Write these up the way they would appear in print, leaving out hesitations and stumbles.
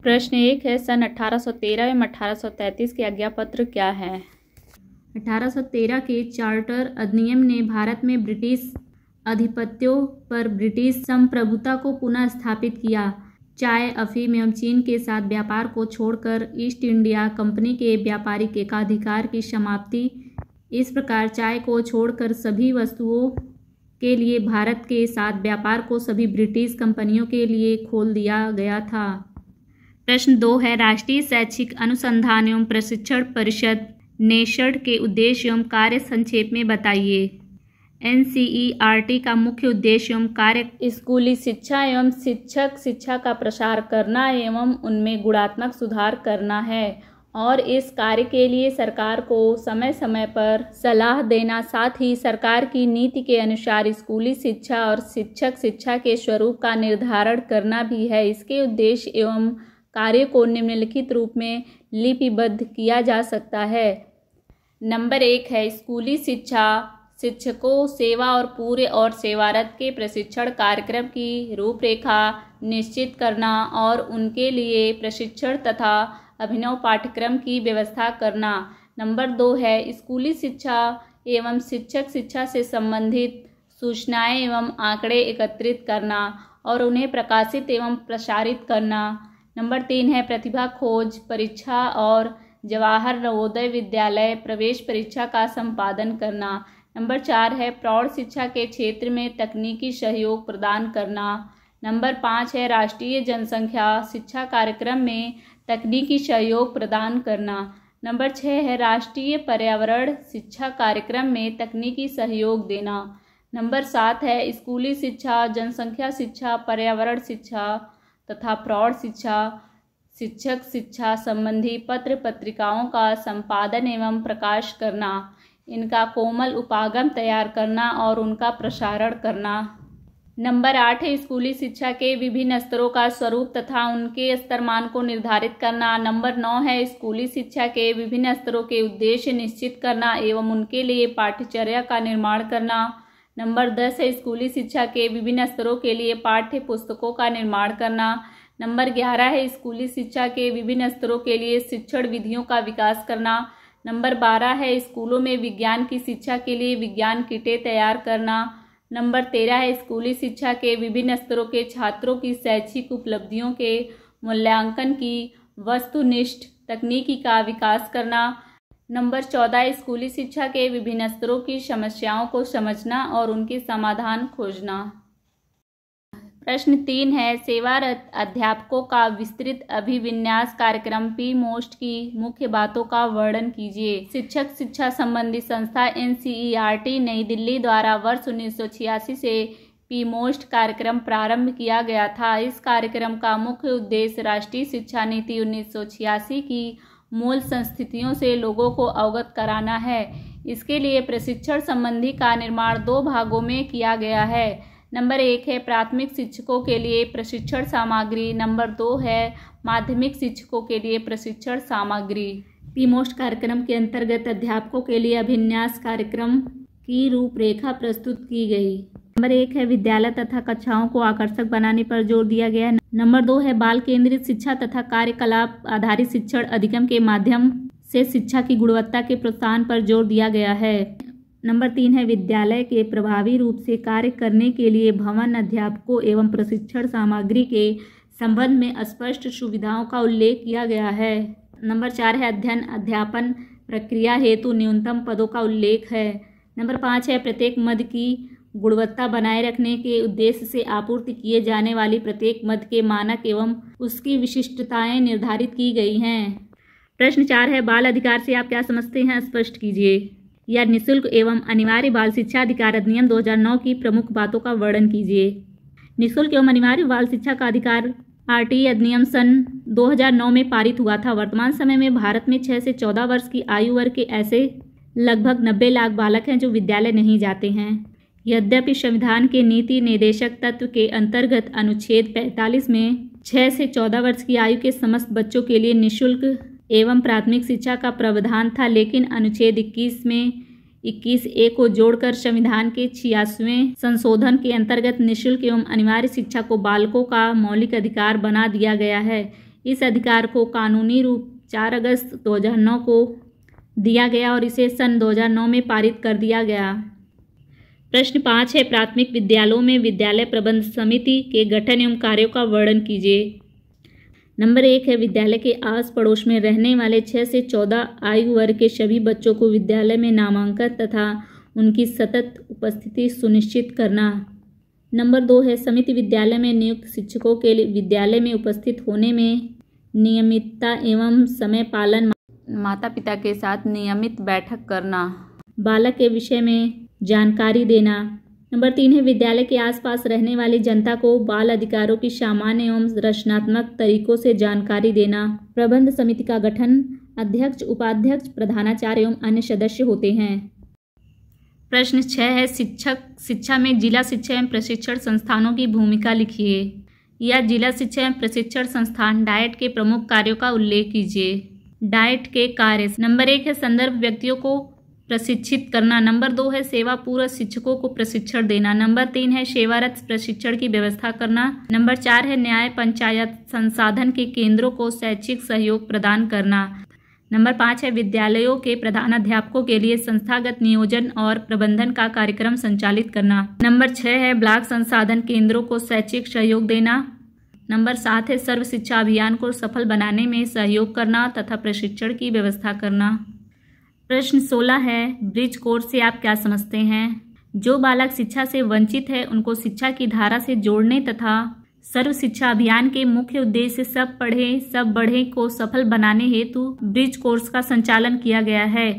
प्रश्न 1 है, सन 1813 एवं 1833 के आज्ञापत्र क्या है? 1813 के चार्टर अधिनियम ने भारत में ब्रिटिश आधिपत्यों पर ब्रिटिश संप्रभुता को पुनः स्थापित किया। चाय, अफीम एवं चीन के साथ व्यापार को छोड़कर ईस्ट इंडिया कंपनी के व्यापारिक एकाधिकार की समाप्ति। इस प्रकार चाय को छोड़कर सभी वस्तुओं के लिए भारत के साथ व्यापार को सभी ब्रिटिश कंपनियों के लिए खोल दिया गया था। प्रश्न 2 है, राष्ट्रीय शैक्षिक अनुसंधान एवं प्रशिक्षण परिषद नेशड के उद्देश्य एवं कार्य संक्षेप में बताइए। एनसीईआरटी का मुख्य उद्देश्य एवं कार्य स्कूली शिक्षा एवं शिक्षक शिक्षा का प्रसार करना एवं उनमें गुणात्मक सुधार करना है और इस कार्य के लिए सरकार को समय समय पर सलाह देना, साथ ही सरकार की नीति के अनुसार स्कूली शिक्षा और शिक्षक शिक्षा के स्वरूप का निर्धारण करना भी है। इसके उद्देश्य एवं कार्य को निम्नलिखित रूप में लिपिबद्ध किया जा सकता है। नंबर 1 है, स्कूली शिक्षा शिक्षकों सेवा और पूरे और सेवारत के प्रशिक्षण कार्यक्रम की रूपरेखा निश्चित करना और उनके लिए प्रशिक्षण तथा अभिनव पाठ्यक्रम की व्यवस्था करना। नंबर 2 है, स्कूली शिक्षा एवं शिक्षक शिक्षा से संबंधित सूचनाएं एवं आंकड़े एकत्रित करना और उन्हें प्रकाशित एवं प्रसारित करना। नंबर 3 है, प्रतिभा खोज परीक्षा और जवाहर नवोदय विद्यालय प्रवेश परीक्षा का संपादन करना। नंबर 4 है, प्रौढ़ शिक्षा के क्षेत्र में तकनीकी सहयोग प्रदान करना। नंबर 5 है, राष्ट्रीय जनसंख्या शिक्षा कार्यक्रम में तकनीकी सहयोग प्रदान करना। नंबर 6 है, राष्ट्रीय पर्यावरण शिक्षा कार्यक्रम में तकनीकी सहयोग देना। नंबर 7 है, स्कूली शिक्षा, जनसंख्या शिक्षा, पर्यावरण शिक्षा तथा प्रौढ़ शिक्षा शिक्षक शिक्षा संबंधी पत्र पत्रिकाओं का संपादन एवं प्रकाश करना, इनका कोमल उपागम तैयार करना और उनका प्रसारण करना। नंबर 8 है, स्कूली शिक्षा के विभिन्न स्तरों का स्वरूप तथा उनके स्तरमान को निर्धारित करना। नंबर 9 है, स्कूली शिक्षा के विभिन्न स्तरों के उद्देश्य निश्चित करना एवं उनके लिए पाठ्यचर्या का निर्माण करना। नंबर 10 है, स्कूली शिक्षा के विभिन्न स्तरों के लिए पाठ्य पुस्तकों का निर्माण करना। नंबर 11 है, स्कूली शिक्षा के विभिन्न स्तरों के लिए शिक्षण विधियों का विकास करना। नंबर 12 है, स्कूलों में विज्ञान की शिक्षा के लिए विज्ञान किटें तैयार करना। नंबर 13 है, स्कूली शिक्षा के विभिन्न स्तरों के छात्रों की शैक्षिक उपलब्धियों के मूल्यांकन की वस्तुनिष्ठ तकनीकी का विकास करना। नंबर 14 स्कूली शिक्षा के विभिन्न स्तरों की समस्याओं को समझना और उनके समाधान खोजना। प्रश्न 3 है, सेवारत अध्यापकों का विस्तृत अभिविन्यास कार्यक्रम पी-मोस्ट की मुख्य बातों का वर्णन कीजिए। शिक्षक शिक्षा संबंधी संस्था एनसीईआरटी नई दिल्ली द्वारा वर्ष 1986 से पी-मोस्ट कार्यक्रम प्रारंभ किया गया था। इस कार्यक्रम का मुख्य उद्देश्य राष्ट्रीय शिक्षा नीति 1986 की मूल संस्थितियों से लोगों को अवगत कराना है। इसके लिए प्रशिक्षण संबंधी का निर्माण 2 भागों में किया गया है। नंबर 1 है, प्राथमिक शिक्षकों के लिए प्रशिक्षण सामग्री। नंबर 2 है, माध्यमिक शिक्षकों के लिए प्रशिक्षण सामग्री। पी-मोस्ट कार्यक्रम के अंतर्गत अध्यापकों के लिए अभिन्यास कार्यक्रम की रूपरेखा प्रस्तुत की गई। नंबर 1 है, विद्यालय तथा कक्षाओं को आकर्षक बनाने पर जोर दिया गया। नंबर 2 है, बाल केंद्रित शिक्षा तथा कार्यकलाप आधारित शिक्षण अधिगम के माध्यम से शिक्षा की गुणवत्ता के प्रोत्साहन पर जोर दिया गया है। नंबर 3 है, विद्यालय के प्रभावी रूप से कार्य करने के लिए भवन अध्यापकों एवं प्रशिक्षण सामग्री के संबंध में स्पष्ट सुविधाओं का उल्लेख किया गया है। नंबर 4 है, अध्ययन अध्यापन प्रक्रिया हेतु न्यूनतम पदों का उल्लेख है। नंबर 5 है, प्रत्येक मद की गुणवत्ता बनाए रखने के उद्देश्य से आपूर्ति किए जाने वाली प्रत्येक मद के मानक एवं उसकी विशिष्टताएं निर्धारित की गई हैं। प्रश्न 4 है, बाल अधिकार से आप क्या समझते हैं, स्पष्ट कीजिए। या निःशुल्क एवं अनिवार्य बाल शिक्षा अधिकार अधिनियम 2009 की प्रमुख बातों का वर्णन कीजिए। निःशुल्क एवं अनिवार्य बाल शिक्षा का अधिकार आरटीई अधिनियम सन 2009 में पारित हुआ था। वर्तमान समय में भारत में 6 से 14 वर्ष की आयु वर्ग के ऐसे लगभग 90 लाख बालक हैं जो विद्यालय नहीं जाते हैं। यद्यपि संविधान के नीति निर्देशक तत्व के अंतर्गत अनुच्छेद 45 में 6 से 14 वर्ष की आयु के समस्त बच्चों के लिए निःशुल्क एवं प्राथमिक शिक्षा का प्रावधान था, लेकिन अनुच्छेद 21 में 21A को जोड़कर संविधान के 86वें संशोधन के अंतर्गत निःशुल्क एवं अनिवार्य शिक्षा को बालकों का मौलिक अधिकार बना दिया गया है। इस अधिकार को कानूनी रूप 4 अगस्त 2009 को दिया गया और इसे सन 2009 में पारित कर दिया गया। प्रश्न 5 है, प्राथमिक विद्यालयों में विद्यालय प्रबंध समिति के गठन एवं कार्यों का वर्णन कीजिए। नंबर 1 है, विद्यालय के आस पड़ोस में रहने वाले 6 से 14 आयु वर्ग के सभी बच्चों को विद्यालय में नामांकन तथा उनकी सतत उपस्थिति सुनिश्चित करना। नंबर 2 है, समिति विद्यालय में नियुक्त शिक्षकों के लिए विद्यालय में उपस्थित होने में नियमितता एवं समय पालन, माता पिता के साथ नियमित बैठक करना, बालक के विषय में जानकारी देना। नंबर 3 है, विद्यालय के आसपास रहने वाली जनता को बाल अधिकारों की सामान्य एवं रचनात्मक तरीकों से जानकारी देना। प्रबंध समिति का गठन अध्यक्ष, उपाध्यक्ष, प्रधानाचार्य एवं अन्य सदस्य होते हैं। प्रश्न 6 है, शिक्षा में जिला शिक्षा एवं प्रशिक्षण संस्थानों की भूमिका लिखिए। या जिला शिक्षा एवं प्रशिक्षण संस्थान डाइट के प्रमुख कार्यों का उल्लेख कीजिए। डाइट के कार्य, नंबर 1 है, संदर्भ व्यक्तियों को प्रशिक्षित करना। नंबर 2 है, सेवा पूर्व शिक्षकों को प्रशिक्षण देना। नंबर 3 है, सेवारत प्रशिक्षण की व्यवस्था करना। नंबर 4 है, न्याय पंचायत संसाधन के केंद्रों को शैक्षिक सहयोग प्रदान करना। नंबर 5 है, विद्यालयों के प्रधानाध्यापकों के लिए संस्थागत नियोजन और प्रबंधन का कार्यक्रम संचालित करना। नंबर 6 है, ब्लॉक संसाधन केंद्रों को शैक्षिक सहयोग देना। नंबर 7 है, सर्व शिक्षा अभियान को सफल बनाने में सहयोग करना तथा प्रशिक्षण की व्यवस्था करना। प्रश्न 16 है, ब्रिज कोर्स से आप क्या समझते हैं? जो बालक शिक्षा से वंचित है उनको शिक्षा की धारा से जोड़ने तथा सर्व शिक्षा अभियान के मुख्य उद्देश्य सब पढ़े सब बढ़े को सफल बनाने हेतु ब्रिज कोर्स का संचालन किया गया है।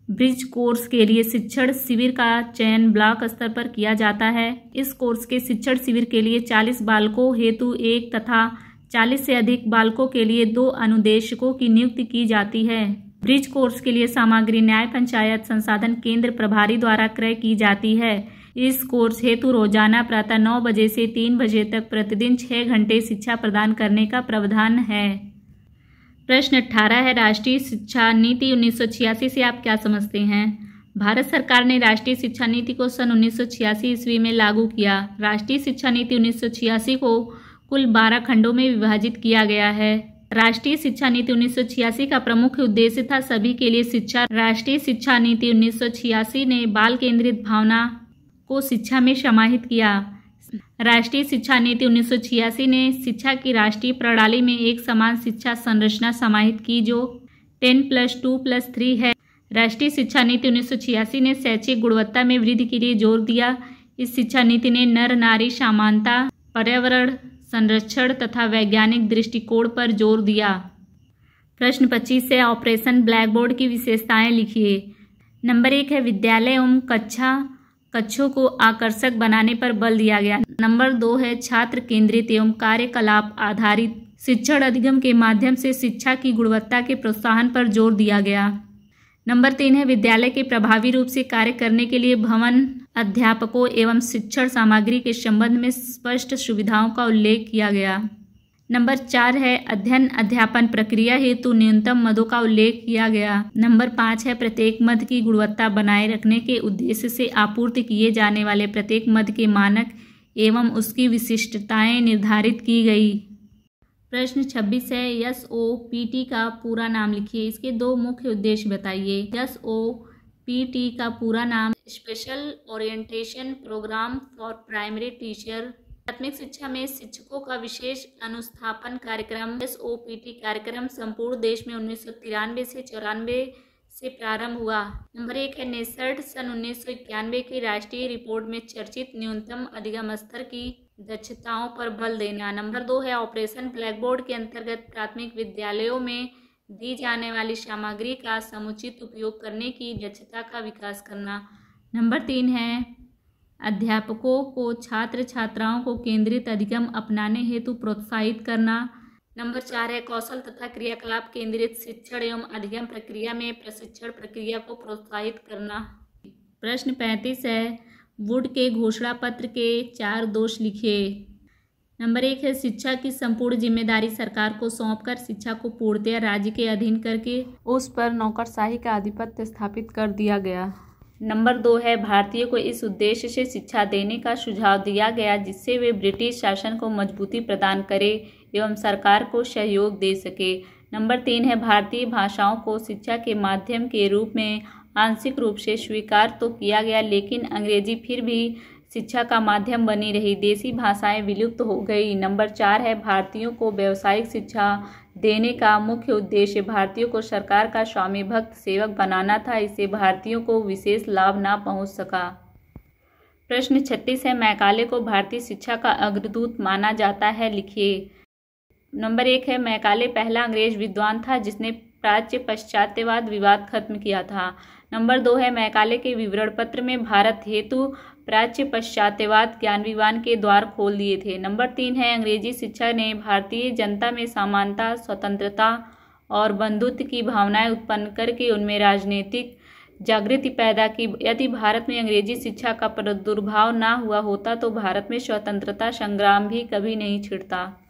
ब्रिज कोर्स के लिए शिक्षण शिविर का चयन ब्लॉक स्तर पर किया जाता है। इस कोर्स के शिक्षण शिविर के लिए 40 बालकों हेतु 1 तथा 40 से अधिक बालकों के लिए 2 अनुदेशकों की नियुक्ति की जाती है। ब्रिज कोर्स के लिए सामग्री न्याय पंचायत संसाधन केंद्र प्रभारी द्वारा क्रय की जाती है। इस कोर्स हेतु रोजाना प्रातः 9 बजे से 3 बजे तक प्रतिदिन 6 घंटे शिक्षा प्रदान करने का प्रावधान है। प्रश्न 18 है, राष्ट्रीय शिक्षा नीति 1986 से आप क्या समझते हैं? भारत सरकार ने राष्ट्रीय शिक्षा नीति को सन 1986 ईस्वी में लागू किया। राष्ट्रीय शिक्षा नीति 1986 को कुल 12 खंडों में विभाजित किया गया है। राष्ट्रीय शिक्षा नीति 1986 का प्रमुख उद्देश्य था सभी के लिए शिक्षा। राष्ट्रीय शिक्षा नीति 1986 ने बाल केंद्रित भावना को शिक्षा में समाहित किया। राष्ट्रीय शिक्षा नीति 1986 ने शिक्षा की राष्ट्रीय प्रणाली में एक समान शिक्षा संरचना समाहित की जो 10+2+3 है। राष्ट्रीय शिक्षा नीति 1986 ने शैक्षिक गुणवत्ता में वृद्धि के लिए जोर दिया। इस शिक्षा नीति ने नर नारी समानता, पर्यावरण संरक्षण तथा वैज्ञानिक दृष्टिकोण पर जोर दिया। प्रश्न 25 से ऑपरेशन ब्लैक बोर्ड की विशेषताएं लिखिए। नंबर 1 है, विद्यालय एवं कक्षों को आकर्षक बनाने पर बल दिया गया। नंबर 2 है, छात्र केंद्रित एवं कार्यकलाप आधारित शिक्षण अधिगम के माध्यम से शिक्षा की गुणवत्ता के प्रोत्साहन पर जोर दिया गया। नंबर 3 है, विद्यालय के प्रभावी रूप से कार्य करने के लिए भवन, अध्यापकों एवं शिक्षण सामग्री के संबंध में स्पष्ट सुविधाओं का उल्लेख किया गया। नंबर 4 है, अध्ययन अध्यापन प्रक्रिया हेतु न्यूनतम मदों का उल्लेख किया गया। नंबर 5 है, प्रत्येक मद की गुणवत्ता बनाए रखने के उद्देश्य से आपूर्ति किए जाने वाले प्रत्येक मद के मानक एवं उसकी विशिष्टताएं निर्धारित की गई। प्रश्न 26 है, SOPT का पूरा नाम लिखिए। इसके 2 मुख्य उद्देश्य बताइए। SOPT का पूरा नाम special orientation programme for primary teacher, प्राथमिक शिक्षा में शिक्षकों का विशेष अनुस्थापन कार्यक्रम। SOPT कार्यक्रम संपूर्ण देश में 1993 से 94 से प्रारंभ हुआ। नंबर 1 है, नेसर्ट सन 1991 की राष्ट्रीय रिपोर्ट में चर्चित न्यूनतम अधिगम स्तर की दक्षताओं पर बल देना। नंबर 2 है, ऑपरेशन ब्लैक बोर्ड के अंतर्गत प्राथमिक विद्यालयों में दी जाने वाली सामग्री का समुचित उपयोग करने की दक्षता का विकास करना। नंबर 3 है, अध्यापकों को छात्र छात्राओं को केंद्रित अधिगम अपनाने हेतु प्रोत्साहित करना। नंबर 4 है, कौशल तथा क्रियाकलाप केंद्रित शिक्षण एवं अधिगम प्रक्रिया में प्रशिक्षण प्रक्रिया को प्रोत्साहित करना। प्रश्न 35 है, वुड के घोषणा पत्र के 4 दोष लिखिए। नंबर 1 है, शिक्षा की संपूर्ण जिम्मेदारी सरकार को सौंपकर शिक्षा को पूर्णतया राज्य के अधीन करके उस पर नौकरशाही का आधिपत्य स्थापित कर दिया गया। नंबर 2 है, भारतीयों को इस उद्देश्य से शिक्षा देने का सुझाव दिया गया जिससे वे ब्रिटिश शासन को मजबूती प्रदान करे एवं सरकार को सहयोग दे सके। नंबर 3 है भारतीय भाषाओं को शिक्षा के माध्यम के रूप में आंशिक रूप से स्वीकार तो किया गया, लेकिन अंग्रेजी फिर भी शिक्षा का माध्यम बनी रही। देसी भाषाएं विलुप्त हो गई। नंबर 4 है भारतीयों को व्यावसायिक शिक्षा देने का मुख्य उद्देश्य भारतीयों को सरकार का स्वामी भक्त सेवक बनाना था। इससे भारतीयों को विशेष लाभ ना पहुंच सका। प्रश्न 36 है मैकाले को भारतीय शिक्षा का अग्रदूत माना जाता है, लिखिए। नंबर 1 है मैकाले पहला अंग्रेज विद्वान था जिसने प्राच्य पाश्चात्यवाद विवाद खत्म किया था। नंबर 2 है मैकाले के विवरण पत्र में भारत हेतु प्राच्य पाश्चात्यवाद ज्ञान विज्ञान के द्वार खोल दिए थे। नंबर 3 है अंग्रेजी शिक्षा ने भारतीय जनता में समानता, स्वतंत्रता और बंधुत्व की भावनाएं उत्पन्न करके उनमें राजनीतिक जागृति पैदा की। यदि भारत में अंग्रेजी शिक्षा का प्रादुर्भाव ना हुआ होता तो भारत में स्वतंत्रता संग्राम भी कभी नहीं छिड़ता।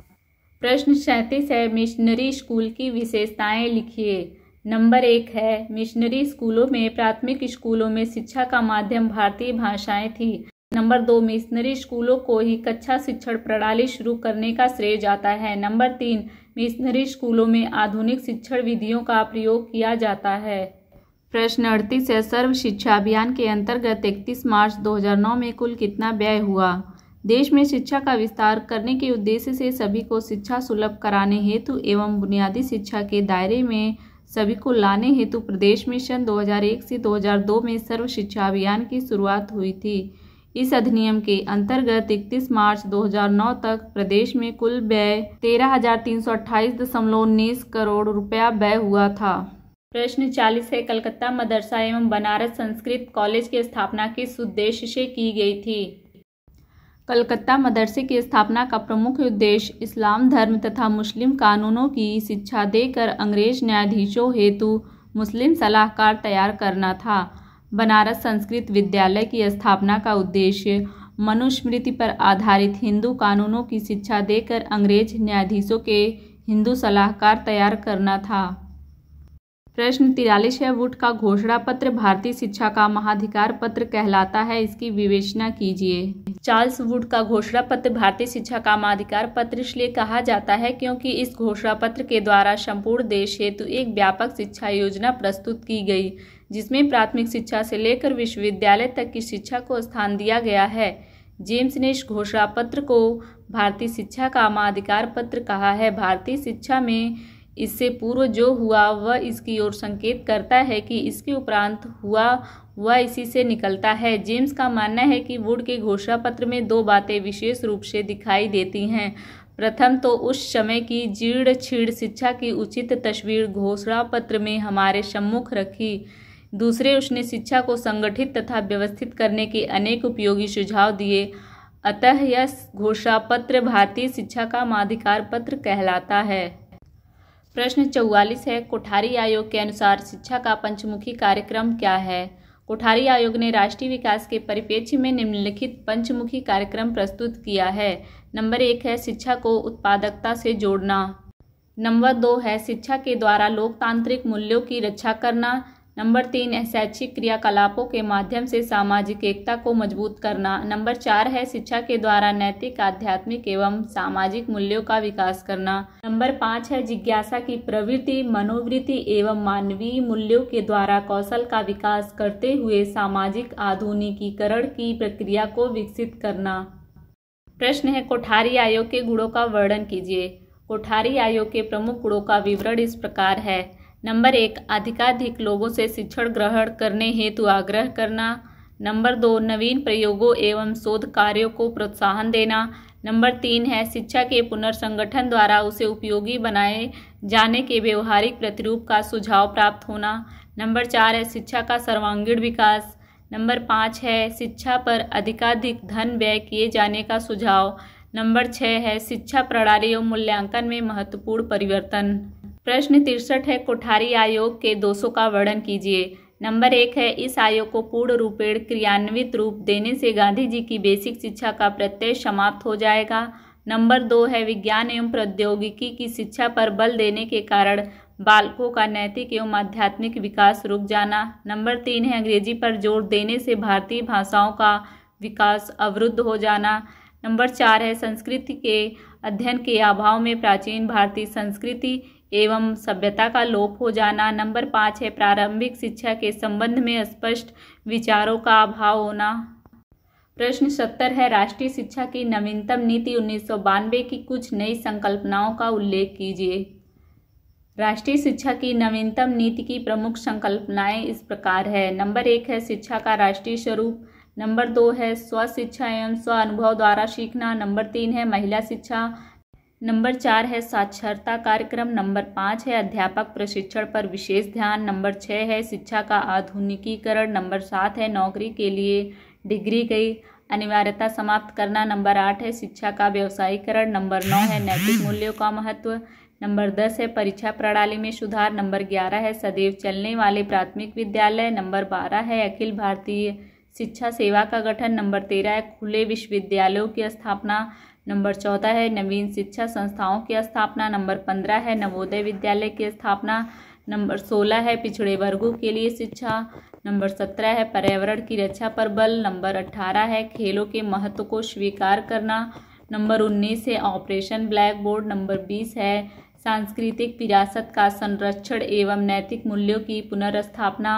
प्रश्न 37 है मिशनरी स्कूल की विशेषताएं, लिखिए। नंबर 1 है मिशनरी स्कूलों में प्राथमिक स्कूलों में शिक्षा का माध्यम भारतीय भाषाएं थी। नंबर 2 मिशनरी स्कूलों को ही कक्षा शिक्षण प्रणाली शुरू करने का श्रेय जाता है। नंबर 3 मिशनरी स्कूलों में आधुनिक शिक्षण विधियों का प्रयोग किया जाता है। प्रश्न 38 है सर्व शिक्षा अभियान के अंतर्गत 31 मार्च 2009 में कुल कितना व्यय हुआ। देश में शिक्षा का विस्तार करने के उद्देश्य से सभी को शिक्षा सुलभ कराने हेतु एवं बुनियादी शिक्षा के दायरे में सभी को लाने हेतु प्रदेश में सन 2001 से 2002 में सर्व शिक्षा अभियान की शुरुआत हुई थी। इस अधिनियम के अंतर्गत 31 मार्च 2009 तक प्रदेश में कुल व्यय 13,328.19 करोड़ रुपया व्यय हुआ था। प्रश्न 40 है कलकत्ता मदरसा एवं बनारस संस्कृत कॉलेज की स्थापना किस उद्देश्य से की गई थी। कलकत्ता मदरसे की स्थापना का प्रमुख उद्देश्य इस्लाम धर्म तथा मुस्लिम कानूनों की शिक्षा देकर अंग्रेज न्यायाधीशों हेतु मुस्लिम सलाहकार तैयार करना था। बनारस संस्कृत विद्यालय की स्थापना का उद्देश्य मनुस्मृति पर आधारित हिंदू कानूनों की शिक्षा देकर अंग्रेज न्यायाधीशों के हिंदू सलाहकार तैयार करना था। प्रश्न 43 है वुड का घोषणा पत्र भारतीय शिक्षा का महाधिकार पत्र कहलाता है, इसकी विवेचना कीजिए। चार्ल्स वुड का घोषणा पत्र भारतीय शिक्षा का महाधिकार पत्र इसलिए कहा जाता है क्योंकि इस घोषणा पत्र के द्वारा संपूर्ण देश हेतु एक व्यापक शिक्षा योजना प्रस्तुत की गई, जिसमें प्राथमिक शिक्षा से लेकर विश्वविद्यालय तक की शिक्षा को स्थान दिया गया है। जेम्स ने इस घोषणा पत्र को भारतीय शिक्षा का महाधिकार पत्र कहा है। भारतीय शिक्षा में इससे पूर्व जो हुआ वह इसकी ओर संकेत करता है कि इसके उपरांत हुआ वह इसी से निकलता है। जेम्स का मानना है कि वुड के घोषणा पत्र में दो बातें विशेष रूप से दिखाई देती हैं। प्रथम तो उस समय की जीर्ण शीर्ण शिक्षा की उचित तस्वीर घोषणा पत्र में हमारे सम्मुख रखी। दूसरे, उसने शिक्षा को संगठित तथा व्यवस्थित करने के अनेक उपयोगी सुझाव दिए। अतः यह घोषणा पत्र भारतीय शिक्षा का महाधिकार पत्र कहलाता है। प्रश्न 44 है कोठारी आयोग के अनुसार शिक्षा का पंचमुखी कार्यक्रम क्या है। कोठारी आयोग ने राष्ट्रीय विकास के परिप्रेक्ष्य में निम्नलिखित पंचमुखी कार्यक्रम प्रस्तुत किया है। नंबर 1 है शिक्षा को उत्पादकता से जोड़ना। नंबर 2 है शिक्षा के द्वारा लोकतांत्रिक मूल्यों की रक्षा करना। नंबर 3 है शैक्षिक क्रियाकलापों के माध्यम से सामाजिक एकता को मजबूत करना। नंबर 4 है शिक्षा के द्वारा नैतिक, आध्यात्मिक एवं सामाजिक मूल्यों का विकास करना। नंबर 5 है जिज्ञासा की प्रवृत्ति, मनोवृत्ति एवं मानवीय मूल्यों के द्वारा कौशल का विकास करते हुए सामाजिक आधुनिकीकरण की प्रक्रिया को विकसित करना। प्रश्न है कोठारी आयोग के गुणों का वर्णन कीजिए। कोठारी आयोग के प्रमुख गुणों का विवरण इस प्रकार है। नंबर 1 अधिकाधिक लोगों से शिक्षण ग्रहण करने हेतु आग्रह करना। नंबर 2 नवीन प्रयोगों एवं शोध कार्यों को प्रोत्साहन देना। नंबर 3 है शिक्षा के पुनर्संगठन द्वारा उसे उपयोगी बनाए जाने के व्यवहारिक प्रतिरूप का सुझाव प्राप्त होना। नंबर 4 है शिक्षा का सर्वांगीण विकास। नंबर 5 है शिक्षा पर अधिकाधिक धन व्यय किए जाने का सुझाव। नंबर 6 है शिक्षा प्रणाली और मूल्यांकन में महत्वपूर्ण परिवर्तन। प्रश्न 63 है कोठारी आयोग के दोषों का वर्णन कीजिए। नंबर 1 है इस आयोग को पूर्ण रूपेण क्रियान्वित रूप देने से गांधी जी की बेसिक शिक्षा का प्रत्यय समाप्त हो जाएगा। नंबर 2 है विज्ञान एवं प्रौद्योगिकी की शिक्षा पर बल देने के कारण बालकों का नैतिक एवं आध्यात्मिक विकास रुक जाना। नंबर 3 है अंग्रेजी पर जोर देने से भारतीय भाषाओं का विकास अवरुद्ध हो जाना। नंबर 4 है संस्कृति के अध्ययन के अभाव में प्राचीन भारतीय संस्कृति एवं सभ्यता का लोप हो जाना। नंबर 5 है प्रारंभिक शिक्षा के संबंध में स्पष्ट विचारों का अभाव होना। प्रश्न 70 है राष्ट्रीय शिक्षा की नवीनतम नीति 1992 की कुछ नई संकल्पनाओं का उल्लेख कीजिए। राष्ट्रीय शिक्षा की नवीनतम नीति की प्रमुख संकल्पनाएं इस प्रकार है। नंबर 1 है शिक्षा का राष्ट्रीय स्वरूप। नंबर 2 है स्व शिक्षा एवं स्व अनुभव द्वारा सीखना। नंबर 3 है महिला शिक्षा। नंबर 4 है साक्षरता कार्यक्रम। नंबर 5 है अध्यापक प्रशिक्षण पर विशेष ध्यान। नंबर 6 है शिक्षा का आधुनिकीकरण। नंबर 7 है नौकरी के लिए डिग्री की अनिवार्यता समाप्त करना। नंबर 8 है शिक्षा का व्यवसायीकरण। नंबर 9 है नैतिक मूल्यों का महत्व। नंबर 10 है परीक्षा प्रणाली में सुधार। नंबर 11 है सदैव चलने वाले प्राथमिक विद्यालय। नंबर 12 है अखिल भारतीय शिक्षा सेवा का गठन। नंबर 13 है खुले विश्वविद्यालयों की स्थापना। नंबर 14 है नवीन शिक्षा संस्थाओं की स्थापना। नंबर 15 है नवोदय विद्यालय की स्थापना। नंबर 16 है पिछड़े वर्गों के लिए शिक्षा। नंबर 17 है पर्यावरण की रक्षा पर बल। नंबर 18 है खेलों के महत्व को स्वीकार करना। नंबर 19 है ऑपरेशन ब्लैक बोर्ड। नंबर 20 है सांस्कृतिक विरासत का संरक्षण एवं नैतिक मूल्यों की पुनर्स्थापना।